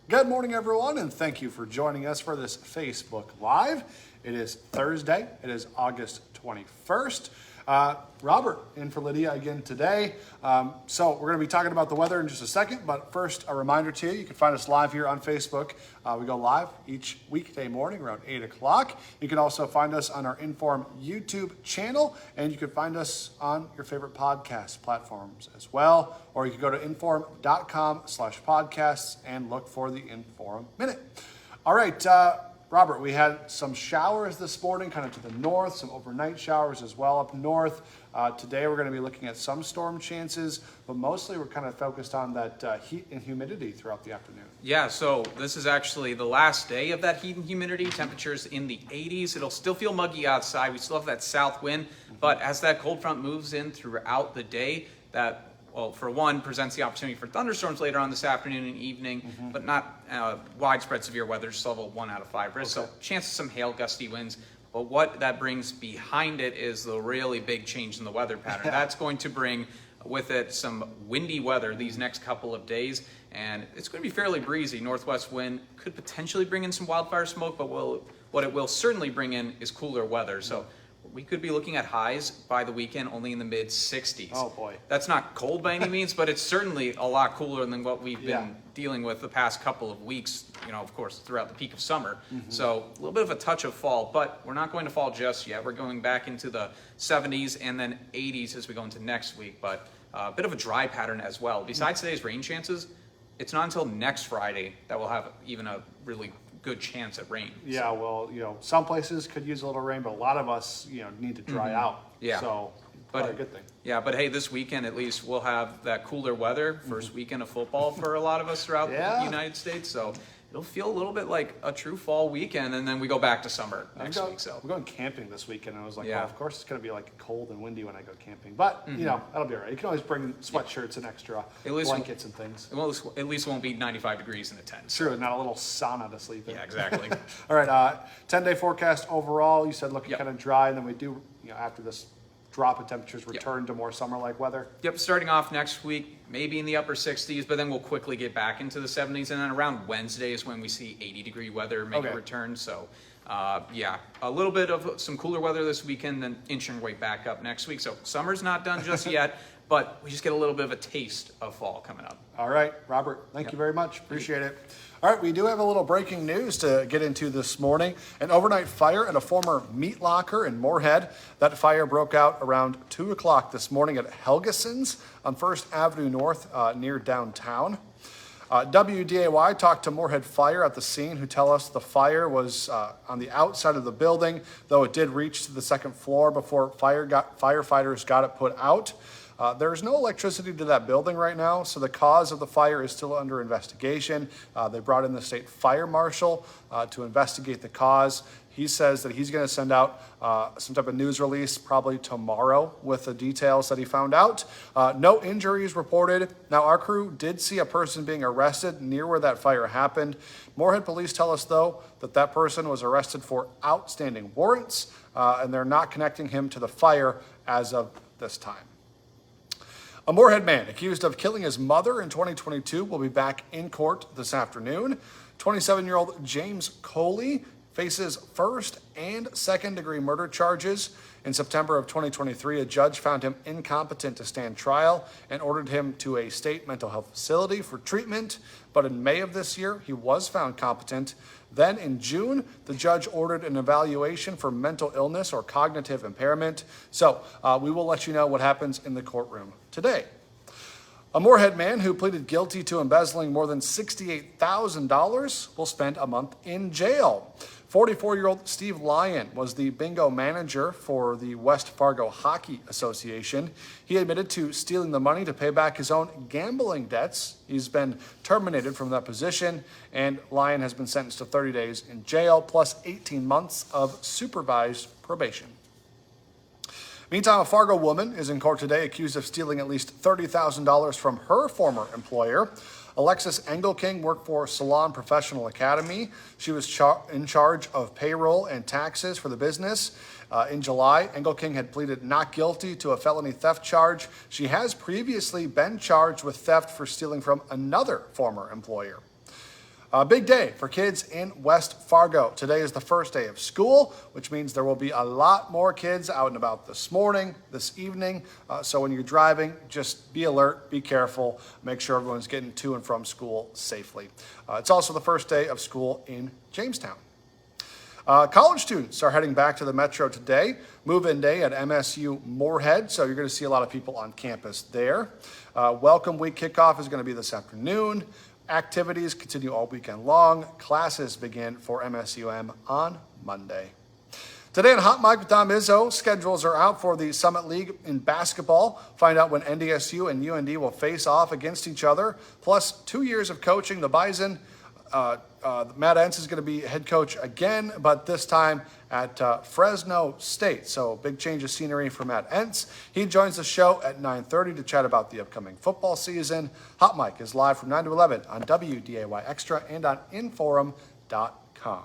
Good morning, everyone, and thank you for joining us for this Facebook Live. It is Thursday. It is August 21st. Robert in for Lydia again today. So we're going to be talking about the weather in just a second, but first a reminder to you, you can find us live here on Facebook. We go live each weekday morning around 8 o'clock. You can also find us on our Inform YouTube channel, and you can find us on your favorite podcast platforms as well, or you can go to inform.com/podcasts and look for the Inform Minute. All right, Robert, we had some showers this morning, kind of to the north, some overnight showers as well up north. Today we're going to be looking at some storm chances, but mostly we're kind of focused on that heat and humidity throughout the afternoon. Yeah, so this is actually the last day of that heat and humidity. Temperatures in the 80s. It'll still feel muggy outside. We still have that south wind, but as that cold front moves in throughout the day, that, well, for one, presents the opportunity for thunderstorms later on this afternoon and evening, but not widespread severe weather, just level 1 out of 5 risk. Okay. So chance of some hail, gusty winds. But what that brings behind it is the really big change in the weather pattern. That's going to bring with it some windy weather these next couple of days, and it's going to be fairly breezy. Northwest wind could potentially bring in some wildfire smoke, but what it will certainly bring in is cooler weather. So we could be looking at highs by the weekend only in the mid 60s. Oh boy. That's not cold by any means, but it's certainly a lot cooler than what we've been dealing with the past couple of weeks, of course, throughout the peak of summer. So a little bit of a touch of fall, but we're not going to fall just yet. We're going back into the 70s and then 80s as we go into next week, but a bit of a dry pattern as well. Besides today's rain chances, it's not until next Friday that we'll have even a really good chance at rain. Yeah, well, some places could use a little rain, but a lot of us, need to dry out. Yeah. So, probably a good thing. Yeah, but hey, this weekend at least we'll have that cooler weather, first weekend of football for a lot of us throughout the United States. So it'll feel a little bit like a true fall weekend, and then we go back to summer next week. So we're going camping this weekend, and I was like, Yeah. well, of course it's going to be like cold and windy when I go camping, but that'll be all right. You can always bring sweatshirts and extra blankets and things. Well, at least it won't be 95 degrees in a tent. So. True, not a little sauna to sleep in. Yeah, exactly. All right, 10-day forecast overall. You said looking kind of dry, and then we do, after this drop in temperatures, return to more summer-like weather. Yep, starting off next week, maybe in the upper 60s, but then we'll quickly get back into the 70s, and then around Wednesday is when we see 80-degree weather make a return. So, a little bit of some cooler weather this weekend, then inching way back up next week. So summer's not done just yet, but we just get a little bit of a taste of fall coming up. All right, Robert, thank you very much. Appreciate it. All right, we do have a little breaking news to get into this morning. An overnight fire at a former meat locker in Moorhead. That fire broke out around 2 o'clock this morning at Helgeson's on First Avenue North near downtown. WDAY talked to Moorhead Fire at the scene, who tell us the fire was on the outside of the building, though it did reach to the second floor before firefighters got it put out. There's no electricity to that building right now, so the cause of the fire is still under investigation. They brought in the state fire marshal to investigate the cause. He says that he's going to send out some type of news release probably tomorrow with the details that he found out. No injuries reported. Now, our crew did see a person being arrested near where that fire happened. Moorhead police tell us, though, that person was arrested for outstanding warrants, and they're not connecting him to the fire as of this time. A Moorhead man accused of killing his mother in 2022 will be back in court this afternoon. 27-year-old James Coley faces first and second-degree murder charges. In September of 2023, a judge found him incompetent to stand trial and ordered him to a state mental health facility for treatment. But in May of this year, he was found competent. Then in June, the judge ordered an evaluation for mental illness or cognitive impairment. So we will let you know what happens in the courtroom today. A Moorhead man who pleaded guilty to embezzling more than $68,000 will spend a month in jail. 44-year-old Steve Lyon was the bingo manager for the West Fargo Hockey Association. He admitted to stealing the money to pay back his own gambling debts. He's been terminated from that position, and Lyon has been sentenced to 30 days in jail plus 18 months of supervised probation. Meantime, a Fargo woman is in court today accused of stealing at least $30,000 from her former employer. Alexis Engelking worked for Salon Professional Academy. She was in charge of payroll and taxes for the business. In July, Engelking had pleaded not guilty to a felony theft charge. She has previously been charged with theft for stealing from another former employer. Big day for kids in West Fargo. Today is the first day of school, which means there will be a lot more kids out and about this morning, this evening. So when you're driving, just be alert, be careful, make sure everyone's getting to and from school safely. It's also the first day of school in Jamestown. College students are heading back to the Metro today. Move-in day at MSU Moorhead, so you're going to see a lot of people on campus there. Welcome week kickoff is going to be this afternoon. Activities continue all weekend long. Classes begin for MSUM on Monday. Today on Hot Mic with Dom Izzo, schedules are out for the Summit League in basketball. Find out when NDSU and UND will face off against each other. Plus 2 years of coaching the Bison. Matt Entz is going to be head coach again, but this time at Fresno State. So big change of scenery for Matt Entz. He joins the show at 9:30 to chat about the upcoming football season. Hot Mic is live from 9 to 11 on WDAY Extra and on Inforum.com.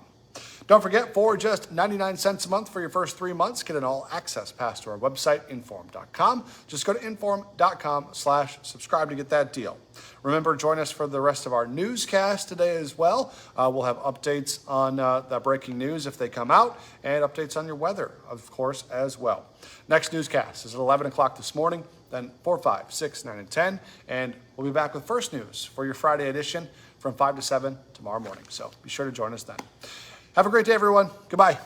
Don't forget, for just 99 cents a month for your first 3 months, get an all-access pass to our website, Inforum.com. Just go to Inforum.com/subscribe to get that deal. Remember, join us for the rest of our newscast today as well. We'll have updates on the breaking news if they come out, and updates on your weather, of course, as well. Next newscast is at 11 o'clock this morning, then 4, 5, 6, 9, and 10. And we'll be back with First News for your Friday edition from 5 to 7 tomorrow morning. So be sure to join us then. Have a great day, everyone. Goodbye.